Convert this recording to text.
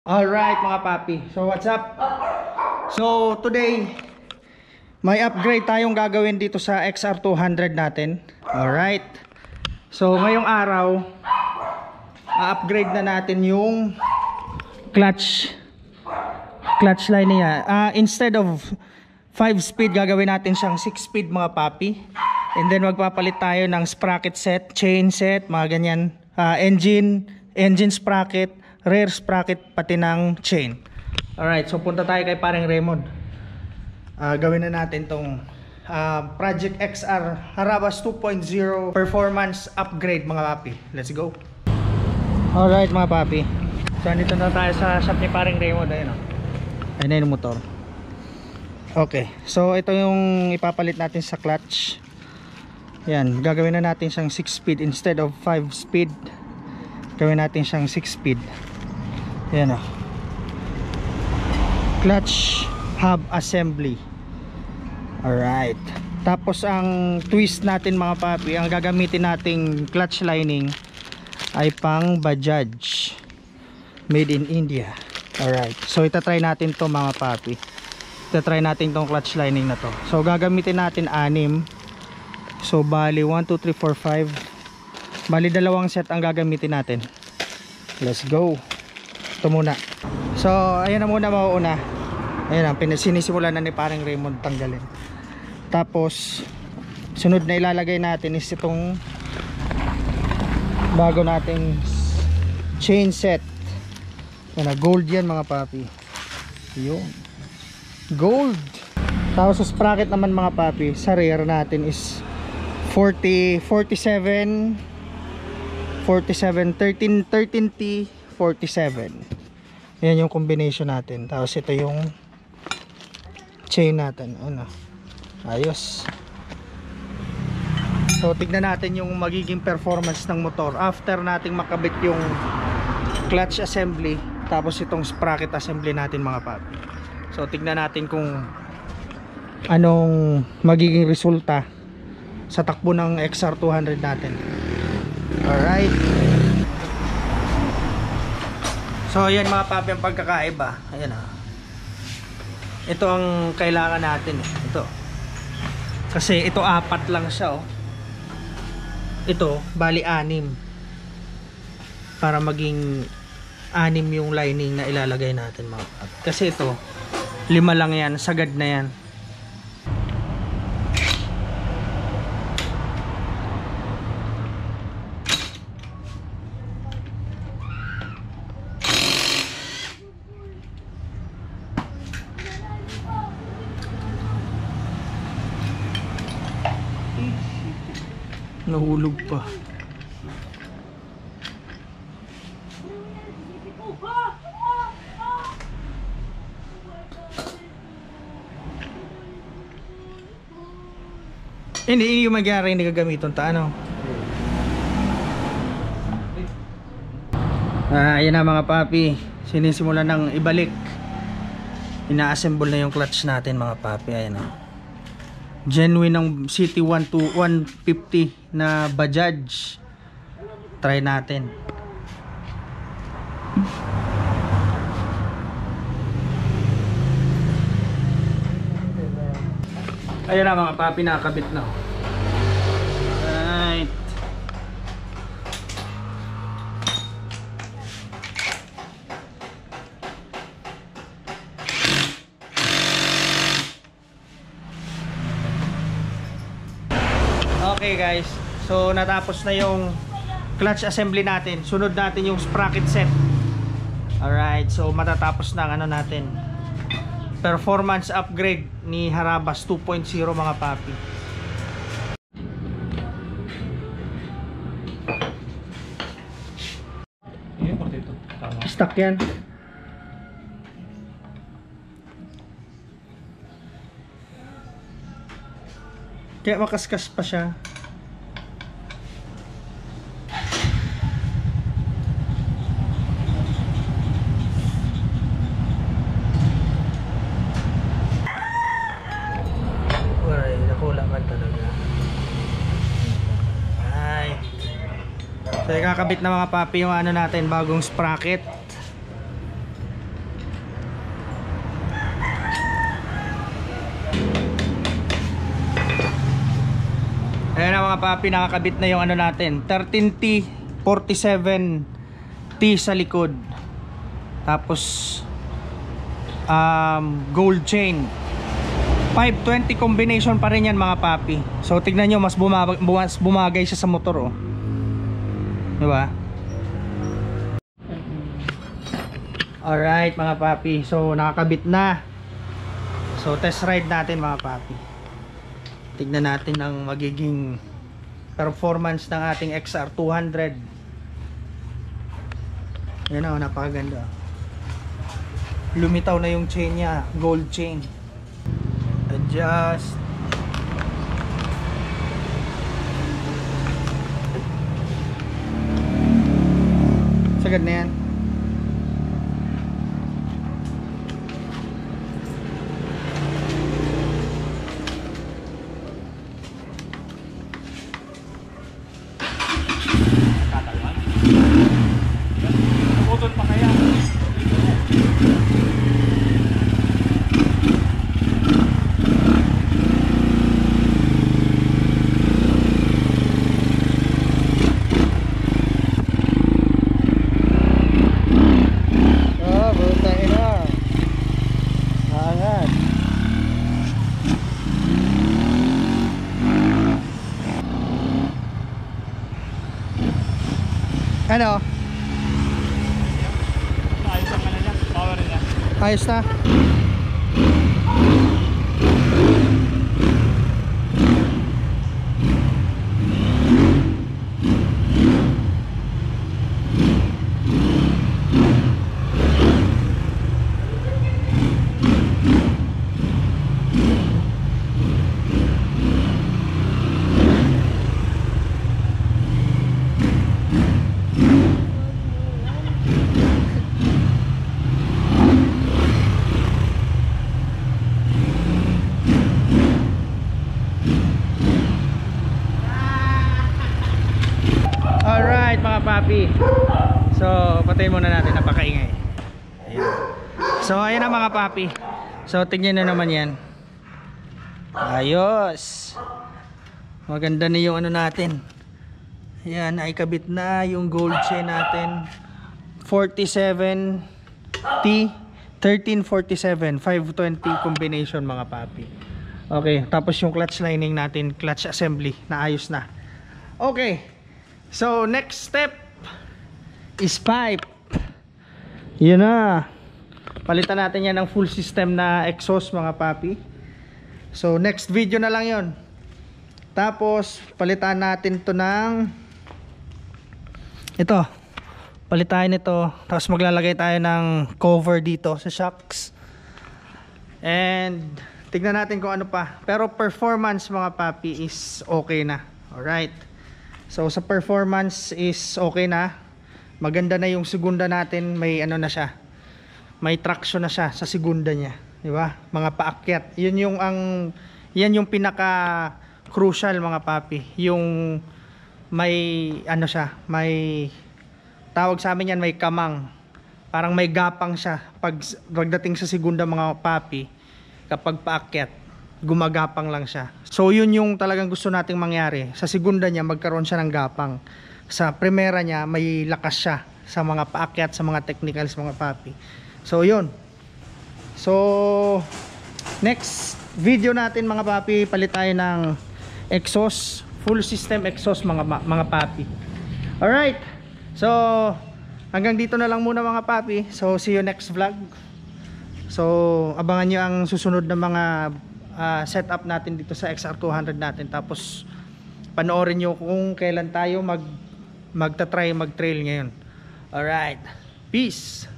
Alright mga papi, so what's up? So today may upgrade tayong gagawin dito sa XR200 natin. Alright, so ngayong araw upgrade na natin yung clutch line niya. Instead of 5 speed gagawin natin siyang 6 speed mga papi. And then magpapalit tayo ng sprocket set, chain set, mga ganyan, engine sprocket, rear sprocket, pati ng chain. Alright, so punta tayo kay pareng Raymond. Gawin na natin tong Project XR Harabas 2.0 performance upgrade mga papi. Let's go. Alright mga papi, so nandito na tayo sa shop ni pareng Raymond. Ayun o, ayun na yung motor. Okay, so ito yung ipapalit natin sa clutch. Yan, gagawin na natin siyang 6 speed instead of 5 speed. Gawin natin siyang 6 speed. Yan o, clutch hub assembly. Alright, tapos ang twist natin mga papi, ang gagamitin nating clutch lining ay pang Bajaj, made in India. Alright, so itatry natin to mga papi. Itatry natin tong clutch lining na to. So gagamitin natin 6. So bali 1, 2, 3, 4, 5. Bali dalawang set ang gagamitin natin. Let's go. Ito muna. So ayan na muna mauuna. Ayan ang sinisimulan na ni pareng Raymond tanggalin. Tapos sunod na ilalagay natin is itong bago nating chain set. Ayan, gold yan mga papi. Yun, gold. Tapos sa sprocket naman mga papi, sa rear natin is 47 13T 47. Yan yung combination natin. Tapos ito yung chain natin. Ano, ayos. So tignan natin yung magiging performance ng motor after nating makabit yung clutch assembly, tapos itong sprocket assembly natin mga papi. So tignan natin kung anong magiging resulta sa takbo ng XR200 natin. Alright, so ayan mga papi ang pagkakaiba. Ayan ah, ito ang kailangan natin eh. Ito kasi ito 4 lang siya oh. Ito bali 6 para maging 6 yung lining na ilalagay natin mga papi. Kasi ito 5 lang yan, sagad na yan. Nahulog pa. Hindi yung magyari, hindi gagamiton ta ano. Ayan na mga papi, sinisimulan ng ibalik. Ina-assemble na yung clutch natin mga papi. Ayan na, genuine ng City 150 na Bajaj. Try natin. Ayan na mga papi, nakakabit na. Right. Okay guys, so natapos na yung clutch assembly natin. Sunod natin yung sprocket set. Alright, so matatapos na ang ano natin, performance upgrade ni Harabas 2.0 mga papi. Stuck yan. Kaya makaskas pa siya. Ay, nakulaman talaga. Ay. So ikakabit na mga papi yung ano natin, bagong sprocket. mga papi, nakakabit na yung ano natin, 13T 47T sa likod. Tapos gold chain. 520 combination pa rin yan mga papi. So tignan nyo, mas bumagay siya sa motor, oh. Diba? Alright mga papi, so nakakabit na. So test ride natin mga papi. Tignan natin ang magiging performance ng ating XR200. Yan o, napakaganda. Lumitaw na yung chain niya, gold chain. Adjust. Sagad na yan. Naputol pa kaya? Ano? Ayos ang ano niya, power niya. Ayos na. Alright mga papi. So patayin muna natin, napakaingay. Ayan. So ayan na mga papi. So tingnan na naman yan. Ayos. Maganda na yung ano natin. Ayan, naikabit na yung gold chain natin. 47T 1347 520 combination mga papi. Okay, tapos yung clutch lining natin, clutch assembly, naayos na. Okay. So next step is pipe. Yun na. Palitan natin yan ng full system na exhaust mga papi. So next video na lang yon. Tapos palitan natin to ng ito. Palitan ito. Tapos maglalagay tayo ng cover dito sa shocks. And tignan natin kung ano pa. Pero performance mga papi is okay na. Alright. So sa performance is okay na. Maganda na yung segunda natin, may ano na siya. May traction na siya sa segunda niya, di ba? Mga paakyat. Yan yung pinaka crucial mga papi. Yung may ano siya, may tawag sa amin yan, may kamang. Parang may gapang siya pagdating sa segunda mga papi. Kapag paakyat, gumagapang lang siya. So yun yung talagang gusto nating mangyari. Sa segunda niya magkaroon siya ng gapang. Sa primera niya may lakas siya sa mga paakyat, sa mga technicals mga papi. So yun. So next video natin mga papi, palit tayo ng exhaust, full system exhaust mga papi. Alright. So hanggang dito na lang muna mga papi. So see you next vlog. So abangan nyo ang susunod na mga setup natin dito sa XR200 natin. Tapos panoorin nyo kung kailan tayo magta-try mag-trail ngayon. Alright, peace.